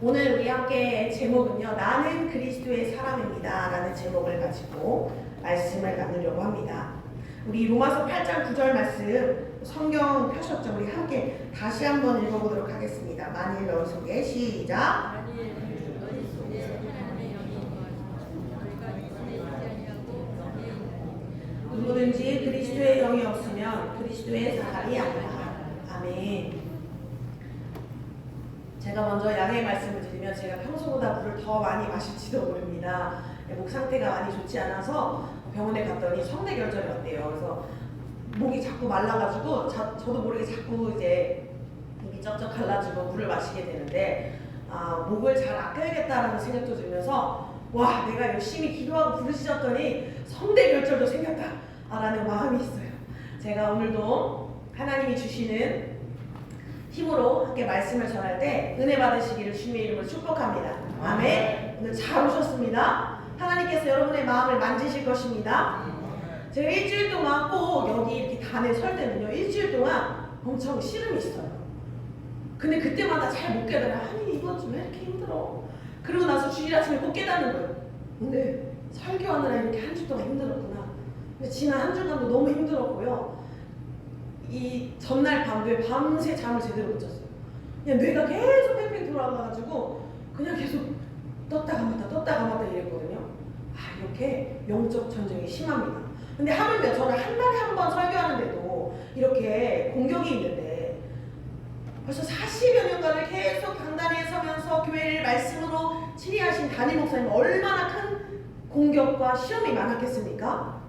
오늘 우리 함께 제목은요, 나는 그리스도의 사람입니다 라는 제목을 가지고 말씀을 나누려고 합니다. 우리 로마서 8장 9절 말씀 성경 펴셨죠? 우리 함께 다시 한번 읽어보도록 하겠습니다. 만일 너 속에 시작. 누구든지 그리스도의 영이 없으면 그리스도의 사람이 아니라. 아멘. 제가 먼저 양해의 말씀을 드리면 제가 평소보다 물을 더 많이 마실지도 모릅니다. 목 상태가 많이 좋지 않아서 병원에 갔더니 성대결절이 왔대요. 그래서 목이 자꾸 말라가지고 저도 모르게 자꾸 이제 입이 쩍쩍 갈라지고 물을 마시게 되는데 목을 잘 아껴야겠다라는 생각도 들면서 와, 내가 열심히 기도하고 부르짖었더니 성대결절도 생겼다라는 마음이 있어요. 제가 오늘도 하나님이 주시는 힘으로 함께 말씀을 전할 때 은혜 받으시기를 주님의 이름으로 축복합니다. 아멘. 오늘 잘 오셨습니다. 하나님께서 여러분의 마음을 만지실 것입니다. 제가 일주일 동안 꼭 여기 이렇게 단에 설 때는요, 일주일 동안 엄청 씨름이 있어요. 근데 그때마다 잘 못 깨달아요. 아니 이번 주 왜 이렇게 힘들어? 그러고 나서 주일 아침에 꼭 깨닫는 거예요. 근데 설교하느라 이렇게 한 주 동안 힘들었구나. 근데 지난 한 주간도 너무 힘들었고요. 이 전날 밤에 밤새 잠을 제대로 못 잤어요. 그냥 뇌가 계속 팽팽 돌아가가지고 그냥 계속 떴다 감았다 이랬거든요. 이렇게 영적 전쟁이 심합니다. 근데 하물며 저는 한 달에 한 번 설교하는데도 이렇게 공격이 있는데 벌써 40여 년간을 계속 강단에 서면서 교회를 말씀으로 치리하신 담임 목사님 얼마나 큰 공격과 시험이 많았겠습니까?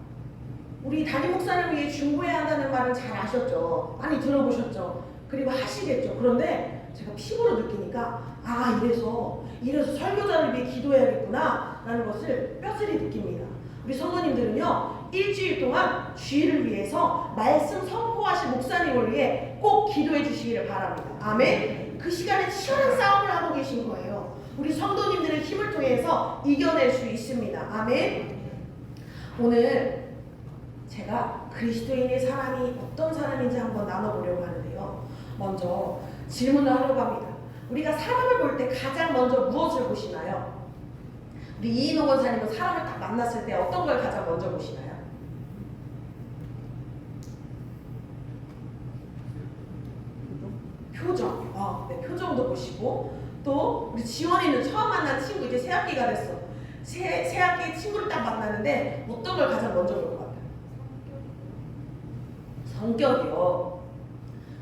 우리 담임 목사님을 위해 중보해야 한다는 말은 잘 아셨죠? 많이 들어보셨죠? 그리고 하시겠죠? 그런데 제가 피부로 느끼니까 이래서 설교자를 위해 기도해야겠구나 라는 것을 뼈저리 느낍니다. 우리 성도님들은요, 일주일 동안 주일을 위해서 말씀 선포하신 목사님을 위해 꼭 기도해 주시기를 바랍니다. 아멘. 그 시간에 치열한 싸움을 하고 계신 거예요. 우리 성도님들의 힘을 통해서 이겨낼 수 있습니다. 아멘. 오늘 제가 그리스도인의 사람이 어떤 사람인지 한번 나눠보려고 하는데요. 먼저 질문을 하려고 합니다. 우리가 사람을 볼 때 가장 먼저 무엇을 보시나요? 우리 이인호 권사님은 사람을 딱 만났을 때 어떤 걸 가장 먼저 보시나요? 표정. 네, 표정도 보시고, 또 우리 지원이는 처음 만난 친구, 이제 새학기가 됐어. 새학기 친구를 딱 만나는데 어떤 걸 가장 먼저 볼 것 같아요? 성격이요.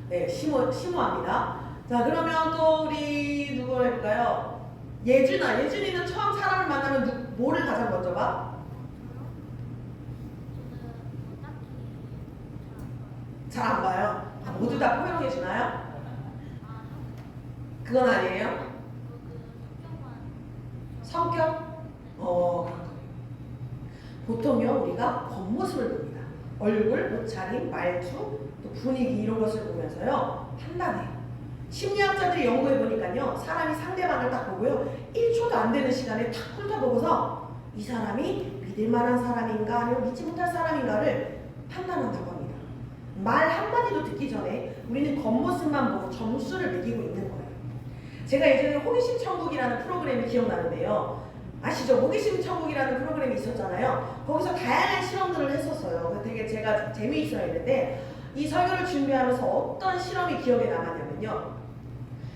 네, 심오합니다. 자, 그러면 또 우리 누구 해볼까요? 예준이는 처음 사람을 만나면 뭐를 가장 먼저 봐? 잘 안 봐요? 모두 다 포용해 주나요? 그건 아니에요? 성격? 보통요, 우리가 겉모습을 봅니다. 얼굴, 옷차림, 말투, 또 분위기 이런 것을 보면서요, 판단해요. 심리학자들이 연구해보니까요, 사람이 상대방을 딱 보고요, 1초도 안 되는 시간에 탁 훑어보고서 이 사람이 믿을만한 사람인가 아니면 믿지 못할 사람인가를 판단한다고 합니다. 말 한마디도 듣기 전에 우리는 겉모습만 보고 점수를 매기고 있는 거예요. 제가 예전에 호기심 천국이라는 프로그램이 기억나는데요. 아시죠? 호기심 천국이라는 프로그램이 있었잖아요. 거기서 다양한 실험들을 했었어요. 되게 제가 재미있어 했는데 이 설교를 준비하면서 어떤 실험이 기억에 남았냐면요.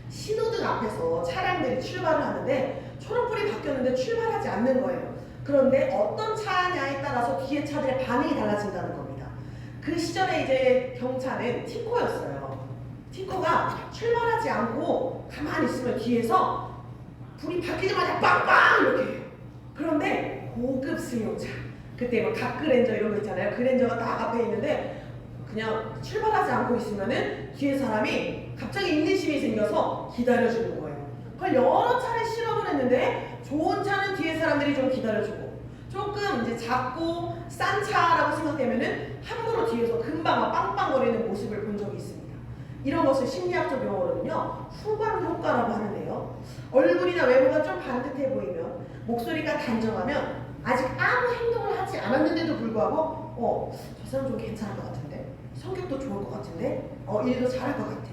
신호등 앞에서 차량들이 출발을 하는데 초록불이 바뀌었는데 출발하지 않는 거예요. 그런데 어떤 차냐에 따라서 뒤에 차들의 반응이 달라진다는 겁니다. 그 시절에 이제 경차는 티코였어요. 티코가 출발하지 않고 가만히 있으면 뒤에서 불이 바뀌자마자 빵빵 이렇게 해요. 그런데 고급 승용차, 그때 뭐 갓그랜저 이런 거 있잖아요. 그랜저가 딱 앞에 있는데 그냥 출발하지 않고 있으면은 뒤에 사람이 갑자기 인내심이 생겨서 기다려주는 거예요. 그걸 여러 차례 실험을 했는데 좋은 차는 뒤에 사람들이 좀 기다려주고 조금 이제 작고 싼 차라고 생각되면은 함부로 뒤에서 금방 막 빵빵거리는 모습을 본 적이 있습니다. 이런 것을 심리학적 용어로는요, 후방 효과라고 하는데요. 얼굴이나 외모가 좀 반듯해 보이면, 목소리가 단정하면 아직 아무 행동을 하지 않았는데도 불구하고 저 사람 좀 괜찮을 것 같은데, 성격도 좋을 것 같은데, 일도 잘할 것 같아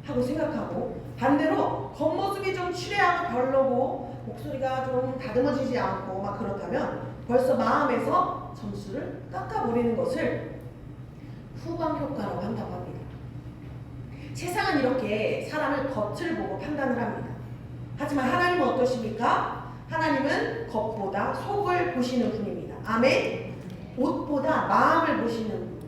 하고 생각하고 반대로 겉모습이 좀 추레하고 별로고 목소리가 좀 다듬어지지 않고 막 그렇다면 벌써 마음에서 점수를 깎아버리는 것을 후광 효과라고 한다고 합니다. 세상은 이렇게 사람을 겉을 보고 판단을 합니다. 하지만 하나님은 어떠십니까? 하나님은 겉보다 속을 보시는 분입니다. 아멘? 옷보다 마음을 보시는 분.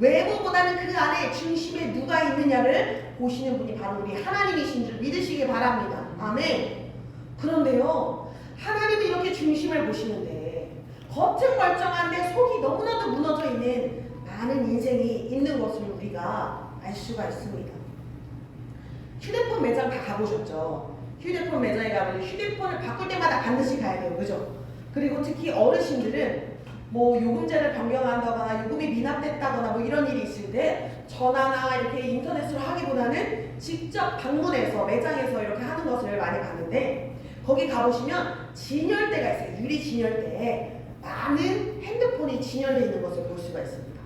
외모보다는 그 안에 중심에 누가 있느냐를 보시는 분이 바로 우리 하나님이신 줄 믿으시기 바랍니다. 아멘? 그런데요, 하나님은 이렇게 중심을 보시는데 겉은 멀쩡한데 속이 너무나도 무너져 있는 많은 인생이 있는 것을 우리가 알 수가 있습니다. 휴대폰 매장 다 가보셨죠? 휴대폰 매장에 가면 휴대폰을 바꿀 때마다 반드시 가야 돼요. 그죠? 그리고 특히 어르신들은 뭐 요금제를 변경한다거나 요금이 미납됐다거나 뭐 이런 일이 있을 때 전화나 이렇게 인터넷으로 하기보다는 직접 방문해서 매장에서 이렇게 하는 것을 많이 봤는데, 거기 가보시면 진열대가 있어요. 유리 진열대에 많은 핸드폰이 진열되어 있는 것을 볼 수가 있습니다.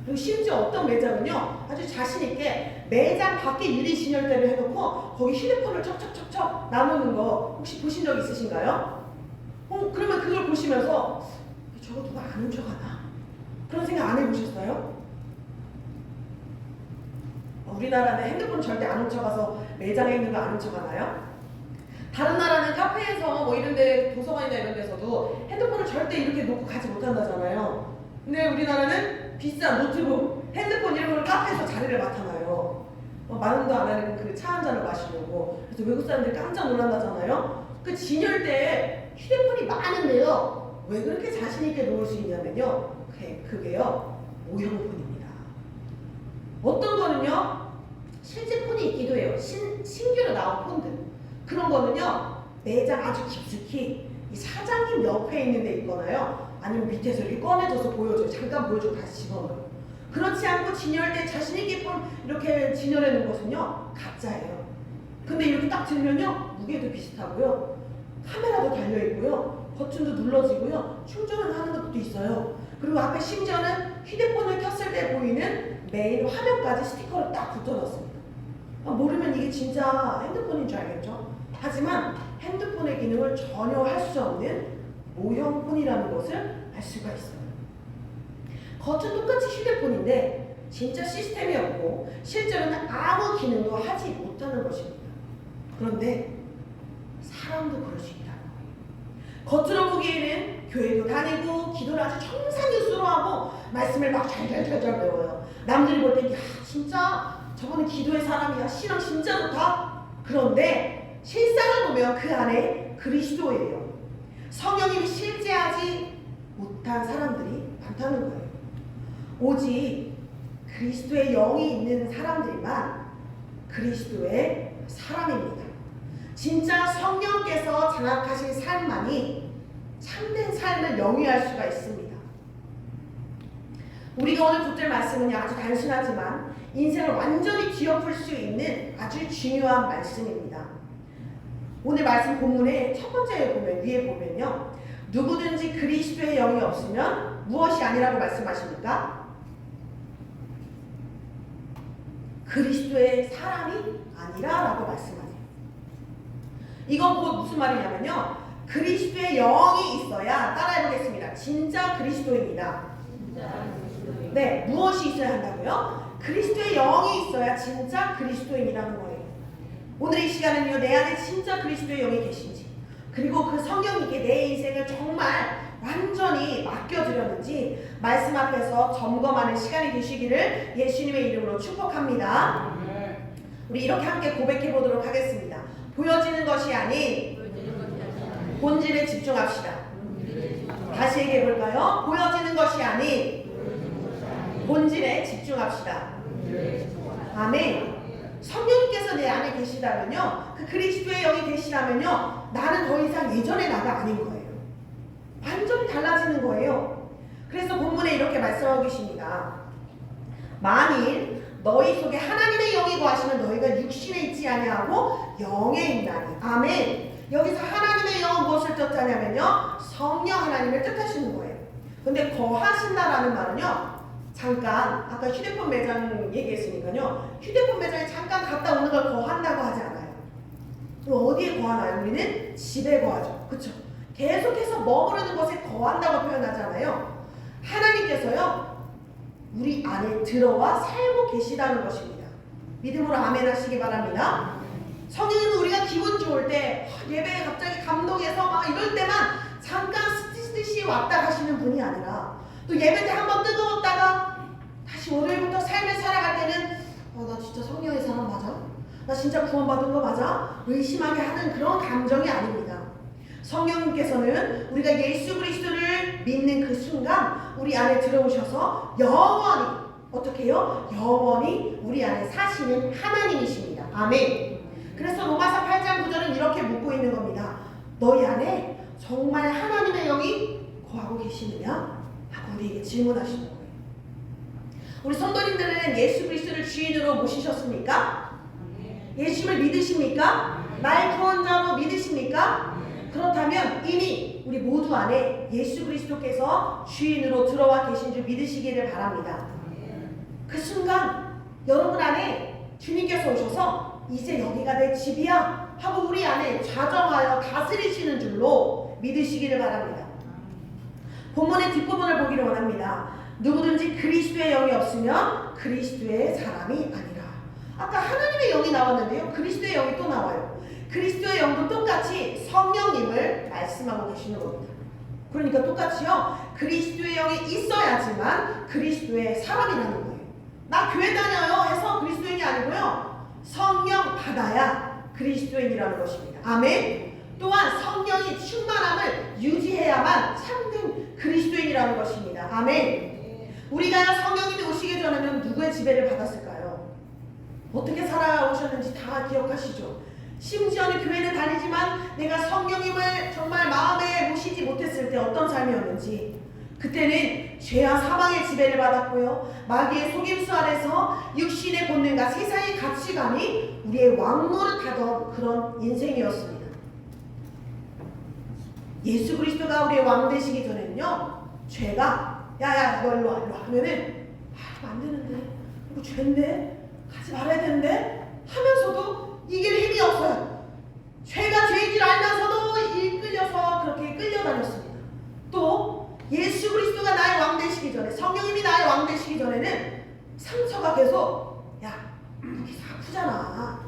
그리고 심지어 어떤 매장은요, 아주 자신있게 매장 밖에 유리 진열대를 해놓고 거기 휴대폰을 척척척척 나누는 거 혹시 보신 적 있으신가요? 그러면 그걸 보시면서 저거 누가 아는 척 하나? 그런 생각 안 해보셨어요? 우리나라는 핸드폰 절대 안 훔쳐가서 매장에 있는 거 안 훔쳐가나요? 다른 나라는 카페에서 뭐 이런데 도서관이나 이런 데서도 핸드폰을 절대 이렇게 놓고 가지 못한다잖아요. 근데 우리나라는 비싼 노트북, 핸드폰 이런 걸 카페에서 자리를 맡아놔요. 만 원도 안 하는 그 차 한 잔을 마시려고. 그래서 외국 사람들이 깜짝 놀란다잖아요. 그 진열대에 휴대폰이 많은데요, 왜 그렇게 자신있게 놓을 수 있냐면요, 그게요 모형폰입니다. 어떤 거는요 실제 폰이 있기도 해요. 신규로 나온 폰들. 그런 거는요 매장 아주 깊숙이 이 사장님 옆에 있는 데 있거나요, 아니면 밑에서 이렇게 꺼내줘서 보여줘요. 잠깐 보여주고 다시 집어넣어요. 그렇지 않고 진열대 자신있게 폰 이렇게 진열해 놓은 것은요 가짜예요. 근데 이렇게 딱 들면요 무게도 비슷하고요, 카메라도 달려있고요, 버튼도 눌러지고요, 충전을 하는 것도 있어요. 그리고 앞에 심지어는 휴대폰을 켰을 때 보이는 메인 화면까지 스티커를 딱 붙여놨습니다. 모르면 이게 진짜 핸드폰인 줄 알겠죠? 하지만 핸드폰의 기능을 전혀 할 수 없는 모형폰이라는 것을 알 수가 있어요. 겉은 똑같이 휴대폰인데 진짜 시스템이 없고 실제로는 아무 기능도 하지 못하는 것입니다. 그런데 사람도 그럴 수 있다는 거예요. 겉으로 보기에는 교회도 다니고 기도를 아주 청산유수로 하고 말씀을 막 잘잘잘 배워요. 남들이 볼 때 진짜 저번에 기도의 사람이야, 신앙 진짜 좋다. 그런데 실상을 보면 그 안에 그리스도예요. 성령님이 실제하지 못한 사람들이 많다는 거예요. 오직 그리스도의 영이 있는 사람들만 그리스도의 사람입니다. 진짜 성령께서 장악하신 삶만이 참된 삶을 영위할 수가 있습니다. 우리가 오늘 붙들 말씀은 아주 단순하지만 인생을 완전히 뒤엎을 수 있는 아주 중요한 말씀입니다. 오늘 말씀 본문의 첫 번째 위에 보면요, 누구든지 그리스도의 영이 없으면 무엇이 아니라고 말씀하십니까? 그리스도의 사람이 아니라라고 말씀하세요. 이건 곧 무슨 말이냐면요, 그리스도의 영이 있어야, 따라해보겠습니다. 진짜 그리스도입니다. 네, 무엇이 있어야 한다고요? 그리스도의 영이 있어야 진짜 그리스도인이라는 거예요. 오늘 이 시간은요, 내 안에 진짜 그리스도의 영이 계신지, 그리고 그 성령님께 내 인생을 정말 완전히 맡겨드렸는지 말씀 앞에서 점검하는 시간이 되시기를 예수님의 이름으로 축복합니다. 우리 이렇게 함께 고백해 보도록 하겠습니다. 보여지는 것이 아닌 본질에 집중합시다. 다시 얘기해 볼까요? 보여지는 것이 아닌 본질에 집중합시다. 아멘. 성령님께서 내 안에 계시다면요, 그 그리스도의 영이 계시다면요, 나는 더 이상 예전의 나가 아닌 거예요. 완전히 달라지는 거예요. 그래서 본문에 이렇게 말씀하고 계십니다. 만일 너희 속에 하나님의 영이 거하시면 너희가 육신에 있지 아니하고 영에 있나니. 아멘. 여기서 하나님의 영은 무엇을 뜻하냐면요, 성령 하나님을 뜻하시는 거예요. 근데 거하신다라는 말은요, 잠깐 아까 휴대폰 매장 얘기했으니까요, 휴대폰 매장에 잠깐 갔다 오는 걸 거한다고 하지 않아요. 어디에 거하나요? 우리는 집에 거하죠. 그쵸? 계속해서 머무르는 것에 거한다고 표현하잖아요. 하나님께서요, 우리 안에 들어와 살고 계시다는 것입니다. 믿음으로 아멘 하시기 바랍니다. 성령님은 우리가 기분 좋을 때, 예배에 갑자기 감동해서 막 이럴 때만 잠깐 스치듯이 왔다 가시는 분이 아니라, 또 예배 때 한번 뜨거웠다가 다시 월요일부터 삶을 살아갈 때는 나 진짜 성령의 사람 맞아? 나 진짜 구원받은 거 맞아? 의심하게 하는 그런 감정이 아닙니다. 성령님께서는 우리가 예수 그리스도를 믿는 그 순간 우리 안에 들어오셔서 영원히, 어떻게 해요? 영원히 우리 안에 사시는 하나님이십니다. 아멘. 그래서 로마서 8장 9절은 이렇게 묻고 있는 겁니다. 너희 안에 정말 하나님의 영이 거하고 계시느냐? 하고 우리에게 질문하시는 거예요. 우리 성도님들은 예수 그리스도를 주인으로 모시셨습니까? 예수를 믿으십니까? 날 구원자로 믿으십니까? 그렇다면 이미 우리 모두 안에 예수 그리스도께서 주인으로 들어와 계신 줄 믿으시기를 바랍니다. 그 순간 여러분 안에 주님께서 오셔서 이제 여기가 내 집이야 하고 우리 안에 좌정하여 다스리시는 줄로 믿으시기를 바랍니다. 본문의 뒷부분을 보기를 원합니다. 누구든지 그리스도의 영이 없으면 그리스도의 사람이 아니라. 아까 하나님의 영이 나왔는데요, 그리스도의 영이 또 나와요. 그리스도의 영도 똑같이 성령님을 말씀하고 계시는 겁니다. 그러니까 똑같이요, 그리스도의 영이 있어야지만 그리스도의 사람이라는 거예요. 나 교회 다녀요 해서 그리스도인이 아니고요, 성령 받아야 그리스도인이라는 것입니다. 아멘. 또한 성령이 충만함을 유지해야만 참된 그리스도인이라는 것입니다. 아멘. 우리가 성령님이 오시기 전에는 누구의 지배를 받았을까요? 어떻게 살아오셨는지 다 기억하시죠? 심지어는 교회는 다니지만 내가 성령님을 정말 마음에 모시지 못했을 때 어떤 삶이었는지, 그때는 죄와 사망의 지배를 받았고요, 마귀의 속임수 아래서 육신의 본능과 세상의 가치관이 우리의 왕노릇하던 그런 인생이었습니다. 예수 그리스도가 우리의 왕 되시기 전에는요, 죄가 야야 너 일로 와 하면은 안 되는데, 이거 죄인데, 가지 말아야 되는데 하면서도 이길 힘이 없어요. 죄가 죄인 줄 알면서도 이끌려서 그렇게 끌려다녔습니다. 또 예수 그리스도가 나의 왕 되시기 전에, 성령님이 나의 왕 되시기 전에는 상처가 계속, 야 이렇게 아프잖아,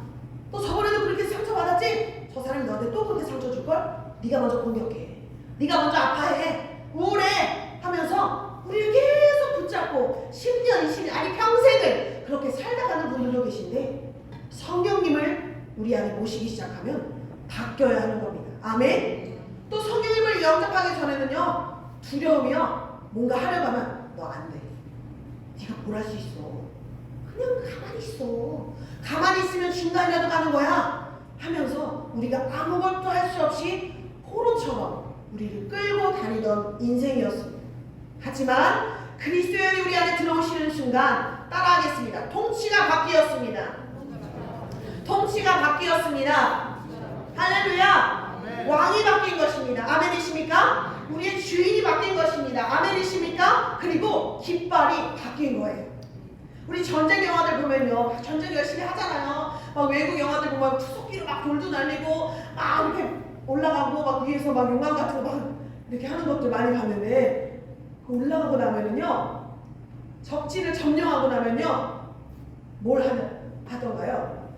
또 저번에도 그렇게 상처받았지? 저 사람이 너한테 또 그렇게 상처 줄걸? 네가 먼저 공격해, 네가 먼저 아파해, 우울해 하면서 우리를 계속 붙잡고 10년, 20년, 아니 평생을 그렇게 살다 가는 분들도 계신데, 성령님을 우리 안에 모시기 시작하면 바뀌어야 하는 겁니다. 아멘. 또 성령님을 영접하기 전에는요, 두려움이요, 뭔가 하려고 하면 너 안 돼, 네가 뭘 할 수 있어, 그냥 가만히 있어, 가만히 있으면 중간이라도 가는 거야 하면서 우리가 아무것도 할 수 없이 포로처럼 우리를 끌고 다니던 인생이었습니다. 하지만 그리스도의 우리 안에 들어오시는 순간 따라하겠습니다. 통치가 바뀌었습니다. 통치가 바뀌었습니다. 할렐루야. 왕이 바뀐 것입니다. 아멘이십니까? 우리의 주인이 바뀐 것입니다. 아멘이십니까? 그리고 깃발이 바뀐 거예요. 우리 전쟁 영화들 보면요, 전쟁 열심히 하잖아요. 막 외국 영화들 보면 투석기로 막 돌도 날리고 막 이렇게 올라가고 막 위에서 막 용암 같은 거 막 이렇게 하는 것들 많이 봤는데, 올라가고 나면은요, 적지를 점령하고 나면요, 뭘 하던가요?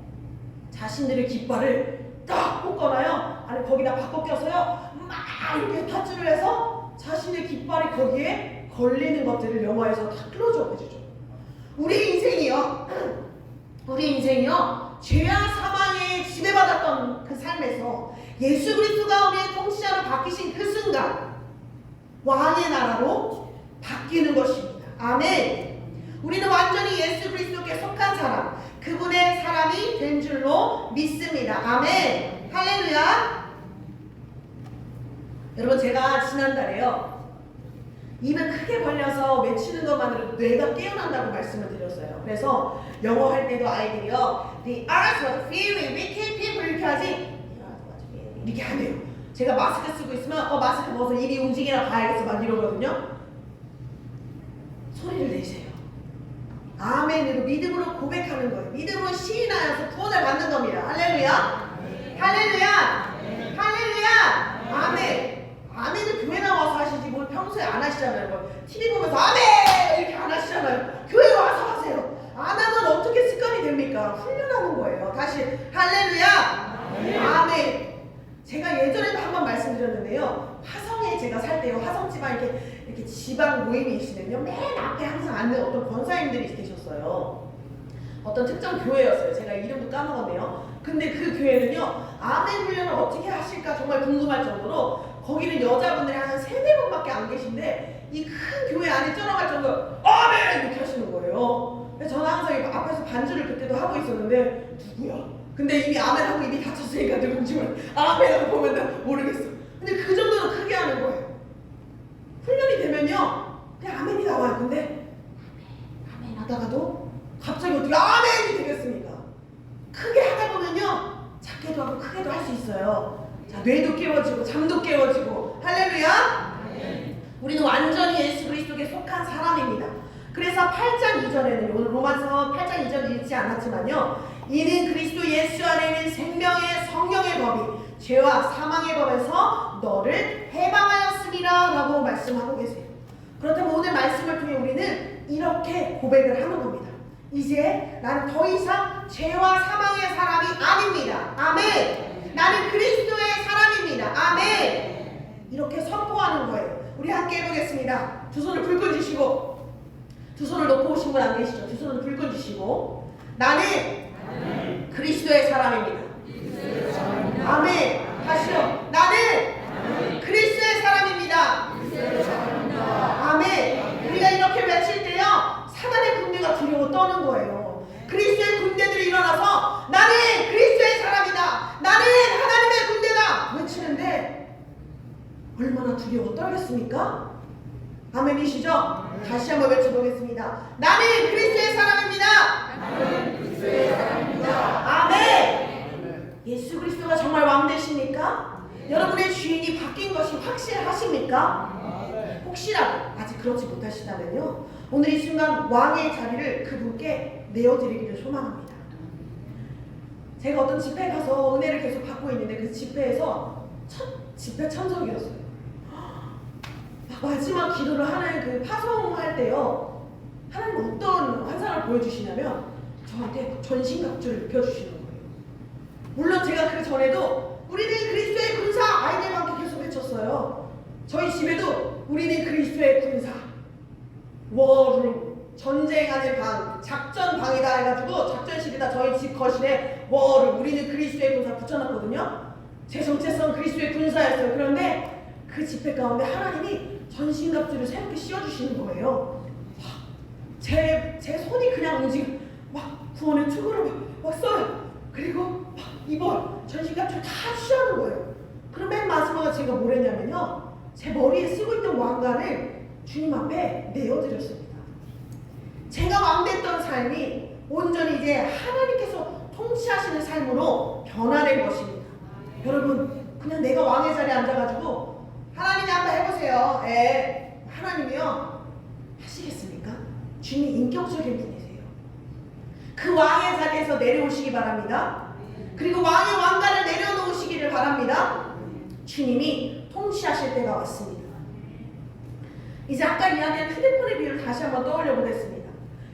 자신들의 깃발을 딱 꽂거나요, 아니 거기다 바꿔 껴서요 막 이렇게 타투를 해서 자신의 깃발이 거기에 걸리는 것들을 영화에서 다 클로즈업 해주죠. 우리 인생이요, 죄와 사망에 지배받았던 그 삶에서 예수 그리스도가 우리의 통치자로 바뀌신 그 순간 왕의 나라로 바뀌는 것입니다. 아멘. 우리는 완전히 예수 그리스도께 속한 사람, 그분의 사람이 된 줄로 믿습니다. 아멘. 할렐루야. 여러분, 제가 지난달에요, 입을 크게 벌려서 외치는 것만으로도 뇌가 깨어난다고 말씀을 드렸어요. 그래서 영어 할 때도 아이들이요, The earth was filled with wicked people 이렇게 하지, 이렇게 안 해요. 제가 마스크 쓰고 있으면 마스크 벗어서 입이 움직이나 봐야겠어 막 이러거든요. 소리를 내세요. 아멘으로, 믿음으로 고백하는 거예요. 믿음으로 시인하여서 구원을 받는 겁니다. 할렐루야. 할렐루야. 할렐루야. 아멘. 아멘은 교회 나와서 하시지 뭘 평소에 안 하시잖아요. 뭐 TV 보면서 아멘 이렇게 안 하시잖아요. 교회 와서 하세요. 안 하면 어떻게 습관이 됩니까? 훈련하는 거예요. 다시 할렐루야. 아멘. 제가 예전에도 한번 말씀드렸는데요. 화성에 제가 살 때요. 화성 지방 이렇게 지방 모임이 있으면요. 맨 앞에 항상 앉는 어떤 권사님들이 계셨어요. 어떤 특정 교회였어요. 제가 이름도 까먹었네요. 근데 그 교회는요. 아멘 훈련을 어떻게 하실까 정말 궁금할 정도로 거기는 여자분들이 한 3-4분밖에 안 계신데 이 큰 교회 안에 쩔어갈 정도로 아멘 이렇게 하시는 거예요. 그래서 저는 항상 앞에서 반주를 그때도 하고 있었는데 누구야? 근데 이미 아멘하고 입이 닫혔으니까 누군지 아멘하고 보면 모르겠어. 근데 그 정도로 크게 하는 거예요. 훈련이 되면요 그냥 아멘이 나와요. 근데 아멘 하다가도 갑자기 어떻게 아멘이 되겠습니까? 크게 하다 보면요 작게도 하고 크게도 할 수 있어요. 자, 뇌도 깨워지고 잠도 깨워지고 할렐루야. 우리는 완전히 예수 그리스도께 속한 사람입니다. 그래서 8장 이전에는 오늘 로마서 8장 이전 읽지 않았지만요. 이는 그리스도 예수 안에 있는 생명의 성령의 법이 죄와 사망의 법에서 너를 해방하였음이라 라고 말씀하고 계세요. 그렇다면 오늘 말씀을 통해 우리는 이렇게 고백을 하는 겁니다. 이제 나는 더 이상 죄와 사망의 사람이 아닙니다. 아멘. 나는 그리스도의 사람입니다. 아멘. 이렇게 선포하는 거예요. 우리 함께 해보겠습니다. 두 손을 불끈 쥐시고, 두 손을 놓고 오신 분 안 계시죠? 두 손을 불끈 쥐시고, 나는 그리스도의 사람입니다. 아멘. 다시요. 나는 그리스도의 사람입니다. 아멘. 우리가 이렇게 외칠 때요 사단의 군대가 두려워 떠는 거예요. 그리스도의 군대들이 일어나서 나는 그리스도의 사람이다, 나는 하나님의 군대다 외치는데 얼마나 두려워 떨겠습니까? 아멘이시죠? 다시 한번 외쳐보겠습니다. 나는 그리스도의 사람입니다. 나는 그리스도의 사람입니다. 아멘. 예수 그리스도가 정말 왕 되십니까? 여러분의 주인이 바뀐 것이 확실하십니까? 혹시라도 아직 그렇지 못하시다면요 오늘 이 순간 왕의 자리를 그분께 내어드리기를 소망합니다. 제가 어떤 집회에 가서 은혜를 계속 받고 있는데 그 집회에서 첫 집회 참석이었어요. 마지막 기도를 하는 그 파송할 때요 하나님 어떤 환상을 보여주시냐면 저한테 전신갑주를 입혀주시는 거예요. 물론 제가 그 전에도 우리는 그리스도의 군사 아이들과 함께 계속 외쳤어요. 저희 집에도 우리는 그리스도의 군사 워룸 전쟁하는 방 작전방이다 해가지고 작전실에다 저희 집 거실에 워룸 우리는 그리스도의 군사 붙여놨거든요. 제 정체성 그리스도의 군사였어요. 그런데 그 집회 가운데 하나님이 전신갑주를 새롭게 씌워주시는 거예요. 제 손이 그냥 움직여 막 구원의 투구를 막 써요. 그리고 막 입어요. 전신갑주를 다 취하는 거예요. 그럼 맨 마지막에 제가 뭘 했냐면요 제 머리에 쓰고 있던 왕관을 주님 앞에 내어드렸습니다. 제가 왕됐던 삶이 온전히 이제 하나님께서 통치하시는 삶으로 변화된 것입니다. 여러분 그냥 내가 왕의 자리에 앉아가지고 하나님이 한번 해보세요. 하나님이요 하시겠습니까? 주님이 인격적인 분이세요. 그 왕의 자리에서 내려오시기 바랍니다. 그리고 왕의 왕관을 내려놓으시기를 바랍니다. 주님이 통치하실 때가 왔습니다. 이제 아까 이야기한 휴대폰의 비유를 다시 한번 떠올려 보겠습니다.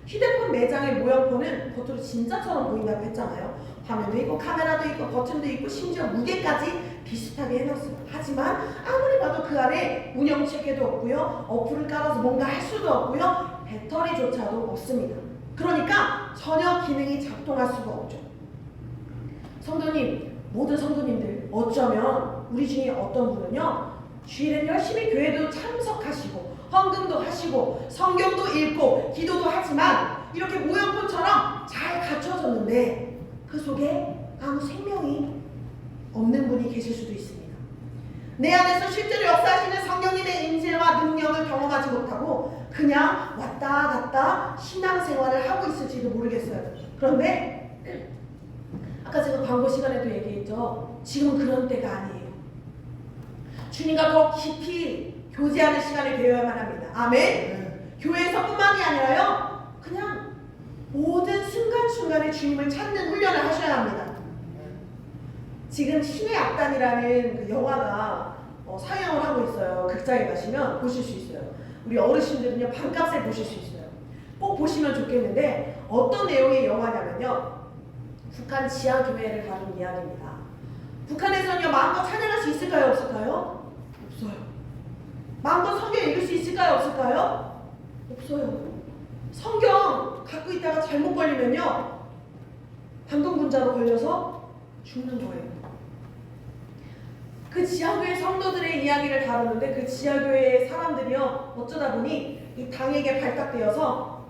휴대폰 매장의 모형폰은 겉으로 진짜처럼 보인다고 했잖아요. 화면도 있고 카메라도 있고 버튼도 있고 심지어 무게까지 비슷하게 해놨어요. 하지만 아무리 봐도 그 안에 운영체계도 없고요, 어플을 깔아서 뭔가 할 수도 없고요, 배터리조차도 없습니다. 그러니까 전혀 기능이 작동할 수가 없죠. 성도님, 모든 성도님들 어쩌면 우리 중에 어떤 분은요 주일엔 열심히 교회도 참석하시고 헌금도 하시고 성경도 읽고 기도도 하지만 이렇게 모형폰처럼 잘 갖춰졌는데 그 속에 아무 생명이 없는 분이 계실 수도 있습니다. 내 안에서 실제로 역사하시는 성령님의 임재와 능력을 경험하지 못하고 그냥 왔다 갔다 신앙생활을 하고 있을지도 모르겠어요. 그런데 아까 제가 광고 시간에도 얘기했죠. 지금은 그런 때가 아니에요. 주님과 더 깊이 교제하는 시간이 되어야만 합니다. 아멘. 교회에서뿐만이 아니라요 그냥 모든 순간순간에 주님을 찾는 훈련을 하셔야 합니다. 지금 신의 악단이라는 그 영화가 상영을 하고 있어요. 극장에 가시면 보실 수 있어요. 우리 어르신들은요 반값에 보실 수 있어요. 꼭 보시면 좋겠는데 어떤 내용의 영화냐면요, 북한 지하교회를 다룬 이야기입니다. 북한에서는요 마음껏 찬양할 수 있을까요? 없을까요? 없어요. 마음껏 성경 읽을 수 있을까요? 없을까요? 없어요. 성경 갖고 있다가 잘못 걸리면요 방동분자로 걸려서 죽는 거예요. 그 지하교회 성도들의 이야기를 다루는데 그 지하교회 사람들이요 어쩌다 보니 이 당에게 발탁되어서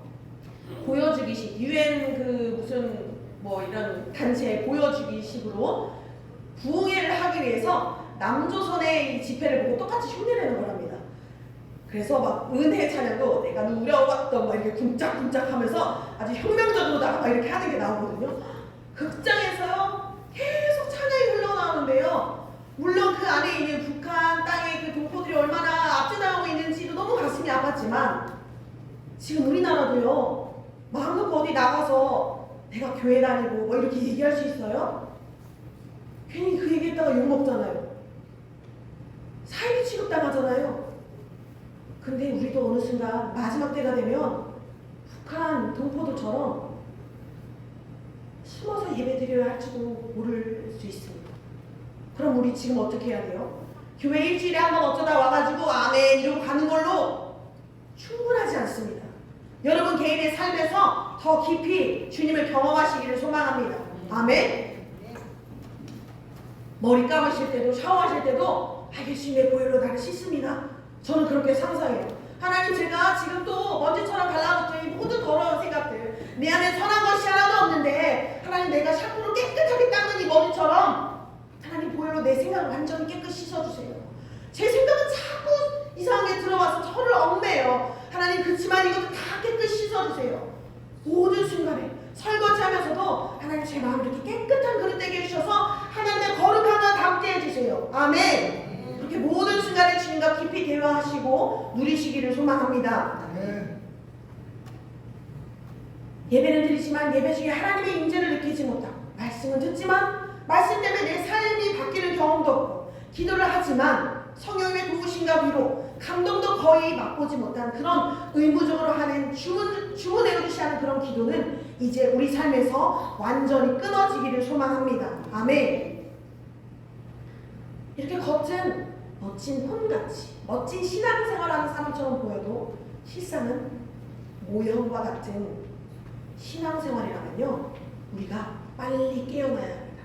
보여주기식, 유엔 그 무슨 뭐 이런 단체 보여주기식으로 부흥회를 하기 위해서 남조선의 이 집회를 보고 똑같이 흉내내는 거랍니다. 그래서 막 은혜 찬양도 내가 누려왔던 막 이렇게 쿵짝쿵짝 하면서 아주 혁명적으로다가 막 이렇게 하는 게 나오거든요. 극장에서요 계속 찬양이 흘러나오는데요, 물론 그 안에 있는 북한 땅의 그 동포들이 얼마나 압제당하고 있는지도 너무 가슴이 아팠지만 지금 우리나라도요 마음껏 어디 나가서 내가 교회 다니고 뭐 이렇게 얘기할 수 있어요? 괜히 그 얘기했다가 욕먹잖아요. 사이비 취급당하잖아요. 근데 우리도 어느 순간 마지막 때가 되면 북한 동포들처럼 숨어서 예배드려야 할지도 모를 수 있습니다. 그럼 우리 지금 어떻게 해야 돼요? 교회 일주일에 한 번 어쩌다 와가지고 아멘 이러고 가는 걸로 충분하지 않습니다. 여러분 개인의 삶에서 더 깊이 주님을 경험하시기를 소망합니다. 아멘. 머리 감으실 때도 샤워하실 때도 예수님의 보혈로 나를 씻습니다. 저는 그렇게 상상해요. 하나님, 제가 지금 또 먼지처럼 달라붙은 이 모든 더러운 생각들, 내 안에 선한 것이 하나도 없는데 하나님, 내가 샤프로 깨끗하게 닦는 이 머리처럼 하나님 보혈로 내 생각을 완전히 깨끗이 씻어주세요. 제 생각은 자꾸 이상하게 들어와서 저를 얽매요. 하나님, 그렇지만 이것도 다 깨끗이 씻어주세요. 모든 순간에 설거지하면서도 하나님, 제 마음을 이렇게 깨끗한 그릇 되게 해주셔서 하나님의 거룩한 것 담게 해주세요. 아멘. 그렇게 모든 순간에 주님과 깊이 대화하시고 누리시기를 소망합니다. 예배는 드리지만 예배 중에 하나님의 임재를 느끼지 못하고, 말씀은 듣지만 말씀 때문에 내 삶이 바뀌는 경험도 없고, 기도를 하지만 성령의 도우심과 위로, 감동도 거의 맛보지 못한 그런 의무적으로 하는 주문 외우듯이 하는 그런 기도는 이제 우리 삶에서 완전히 끊어지기를 소망합니다. 아멘. 이렇게 겉은 멋진 폰같이 멋진 신앙생활하는 사람처럼 보여도 실상은 모형과 같은 신앙생활이라면요, 우리가 빨리 깨어나야 합니다.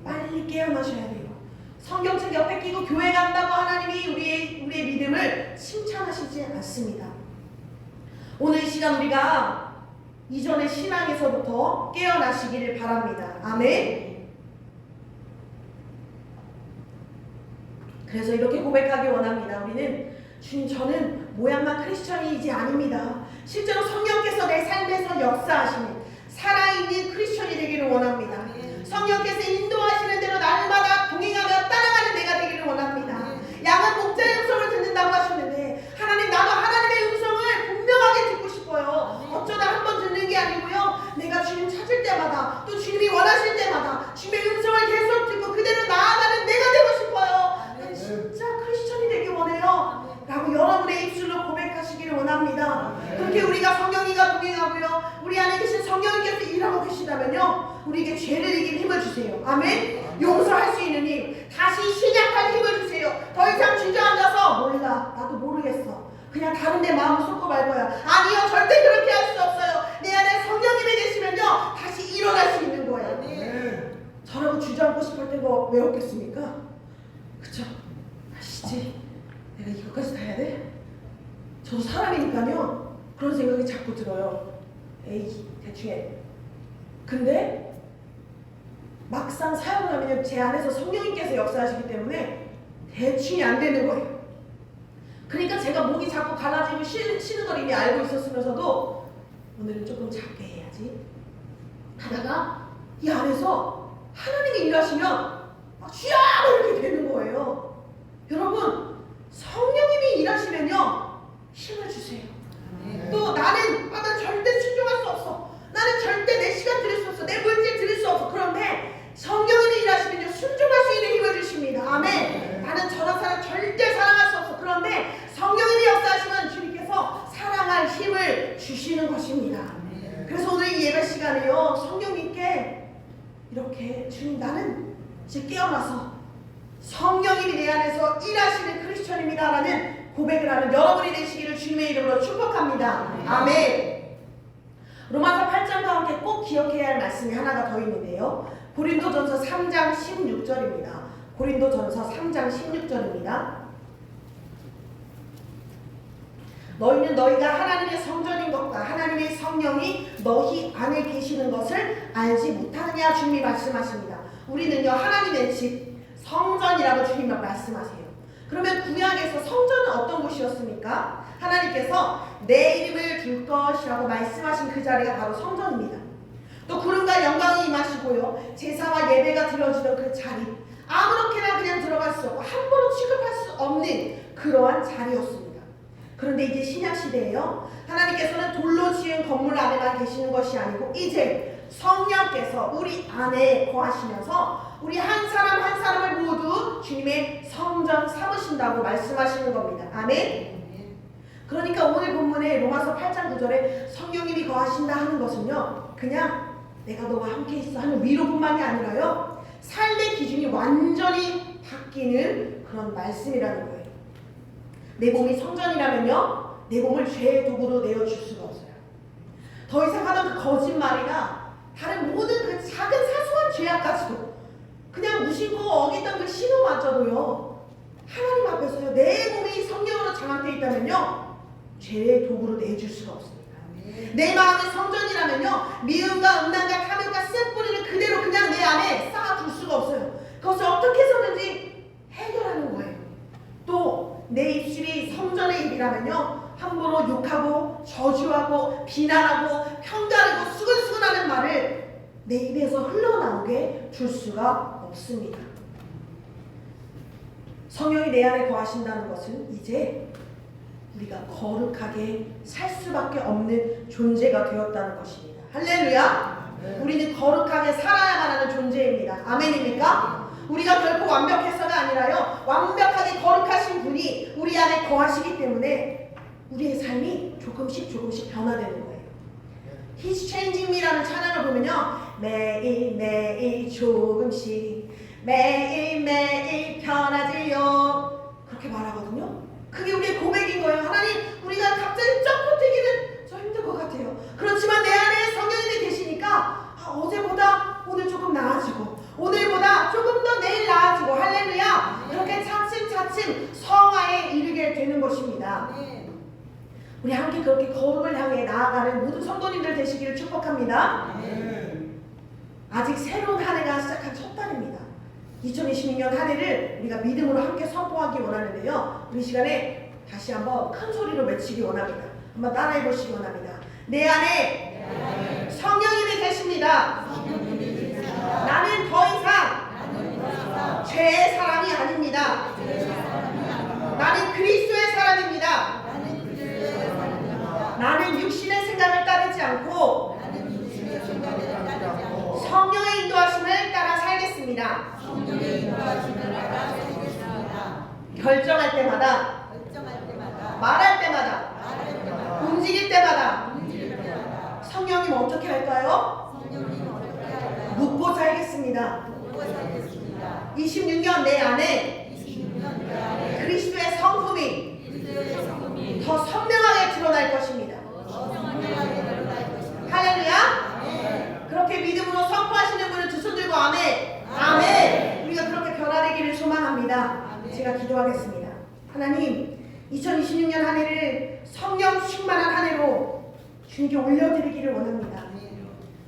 빨리 깨어나셔야 돼요. 성경책 옆에 끼고 교회 간다고 하나님이 우리의 믿음을 칭찬하시지 않습니다. 오늘 이 시간 우리가 이전의 신앙에서부터 깨어나시기를 바랍니다. 아멘. 그래서 이렇게 고백하기 원합니다. 우리는 주님, 저는 모양만 크리스천이지 아닙니다. 실제로 성령께서 내 삶에서 역사하시는 살아있는 크리스천이 되기를 원합니다. 성령께서 인도하시는 대로 날마다 동행하며 따라가는 내가 되기를 원합니다. 양은 목자의 음성을 듣는다고 하셨는데 하나님, 나도 하나님의 음성을 분명하게 듣고 싶어요. 어쩌다 한 번 듣는 게 아니고요, 내가 주님 찾을 때마다, 또 주님이 원하실 때마다 주님의 음성을 계속 듣고 그대로 나아가는 내가 되고 싶어요. 난 진짜 크리스천이 되기 원해요 라고 여러분의 입술로 고백하시기를 원합니다. 그렇게 우리가 성령님과 동행하고요, 우리 안에 계신 성령님께서 일하고 계시다면요, 우리에게 죄를 이길 힘을 주세요. 아멘. 용서할 수 있는 힘, 다시 시작할 힘을 주세요. 더 이상 주저앉아서 몰라, 나도 모르겠어, 그냥 다른 데 마음을 쏟고 말 거야. 아니요, 절대 그렇게 할 수 없어요. 내 안에 성령님이 계시면요, 다시 일어날 수 있는 거예요. 저라고 주저앉고 싶을 때가 왜 없겠습니까? 그쵸? 아시지? 내가 이것까지 다 해야 돼? 저도 사람이니까요, 그런 생각이 자꾸 들어요. 에이, 대충 해. 근데 막상 사용을 하면 제 안에서 성령님께서 역사하시기 때문에 대충이 안 되는 거예요. 그러니까 제가 목이 자꾸 갈라지고 쉬는 걸 이미 알고 있었으면서도 오늘은 조금 작게 해야지 하다가 이 안에서 하나님이 일하시면 막 쥐야 이렇게 되는 거예요. 여러분, 성령님이 일하시면요, 힘을 주세요. 또 나는 절대 순종할 수 없어, 나는 절대 내 시간 드릴 수 없어, 내 물질 드릴 수 없어. 그런데 성령님이 일하시면요, 순종 나서 성령님이 내 안에서 일하시는 크리스천입니다라는 고백을 하는 여러분이 되시기를 주님의 이름으로 축복합니다. 아멘. 로마서 8장과 함께 꼭 기억해야 할 말씀이 하나가 더 있는데요. 고린도전서 3장 16절입니다. 고린도전서 3장 16절입니다. 너희는 너희가 하나님의 성전인 것과 하나님의 성령이 너희 안에 계시는 것을 알지 못하느냐 주님이 말씀하십니다. 우리는요 하나님의 집 성전이라고 주님이 말씀하세요. 그러면 구약에서 성전은 어떤 곳이었습니까? 하나님께서 내 이름을 둘 것이라고 말씀하신 그 자리가 바로 성전입니다. 또 구름과 영광이 임하시고요 제사와 예배가 드려지던 그 자리, 아무렇게나 그냥 들어갈 수 없고 함부로 취급할 수 없는 그러한 자리였습니다. 그런데 이제 신약시대에요 하나님께서는 돌로 지은 건물 안에만 계시는 것이 아니고 이제 성령께서 우리 안에 거하시면서 우리 한 사람 한 사람을 모두 주님의 성전 삼으신다고 말씀하시는 겁니다. 아멘. 그러니까 오늘 본문에 로마서 8장 9절에 성령님이 거하신다 하는 것은요 그냥 내가 너와 함께 있어 하는 위로뿐만이 아니라요 삶의 기준이 완전히 바뀌는 그런 말씀이라는 거예요. 내 몸이 성전이라면요 내 몸을 죄의 도구로 내어줄 수가 없어요. 더 이상 하던 그 거짓말이나 다른 모든 그 작은 사소한 죄악까지도 그냥 무심코 어기던 그 신호마저도요 하나님 앞에서요 내 몸이 성령으로 장악되어 있다면요 죄의 도구로 내줄 수가 없습니다. 내 마음이 성전이라면요 미움과 음란과 탐욕과 쎄뿌리를 그대로 그냥 내 안에 쌓아둘 수가 없어요. 그것을 어떻게 해서든지 해결하는 거예요. 또 내 입술이 성전의 입이라면요 함부로 욕하고 저주하고 비난하고 평가하고 수근수근하는 말을 내 입에서 흘러나오게 둘 수가 없습니다. 성령이 내 안에 거하신다는 것은 이제 우리가 거룩하게 살 수밖에 없는 존재가 되었다는 것입니다. 할렐루야. 우리는 거룩하게 살아야만 하는 존재입니다. 아멘입니까? 우리가 결코 완벽해서가 아니라요 완벽하게 거룩하신 분이 우리 안에 거하시기 때문에 우리의 삶이 조금씩 변화되는 거예요. He's changing me라는 찬양을 보면요 매일매일 조금씩 매일매일 변하지요 그렇게 말하거든요. 그게 우리의 고백인 거예요. 하나님 우리가 갑자기 쩍 뛰기는 좀 힘들 것 같아요. 그렇지만 내 안에 성령님이 계시니까 어제보다 오늘 조금 나아지고 오늘보다 조금 더 내일 나아지고 할렐루야 그렇게 차츰차츰 성화에 이르게 되는 것입니다. 우리 함께 그렇게 거룩을 향해 나아가는 모든 성도님들 되시기를 축복합니다. 아직 새로운 한 해가 시작한 첫 달입니다. 2026년 한 해를 우리가 믿음으로 함께 선포하기 원하는데요 우리 시간에 다시 한번 큰 소리로 외치기 원합니다. 한번 따라해 보시기 원합니다. 내 안에 성령님이 계십니다. 나는 더 이상 죄의 사람이 아닙니다. 나는 그리스도의 사람입니다. 나는 육신의 생각을 따르지 않고 성령의 인도하심을 따라 살겠습니다. 결정할 때마다 말할 때마다 움직일 때마다 성령님 어떻게 할까요? 묻고 살겠습니다. 26년 내 안에 그리스도의 성품이 더 선명하게 드러날 것입니다. 할렐루야. 그렇게 믿음으로 선포하시는 분은 두 손 들고 아멘. 아멘. 우리가 그렇게 변화되기를 소망합니다. 제가 기도하겠습니다. 하나님 2026년 한 해를 성령 충만한 한 해로 주님께 올려드리기를 원합니다.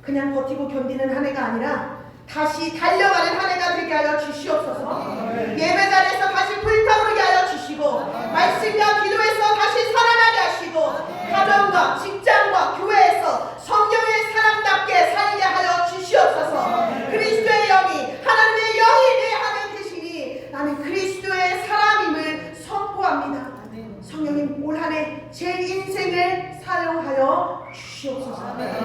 그냥 버티고 견디는 한 해가 아니라 다시 달려가는 한 해가 되게 하여 주시옵소서. 예배 자리에서 다시 불타오르게 하여 주시고 말씀과 기도에서 다시 살아나게 하시고 가정과 직장과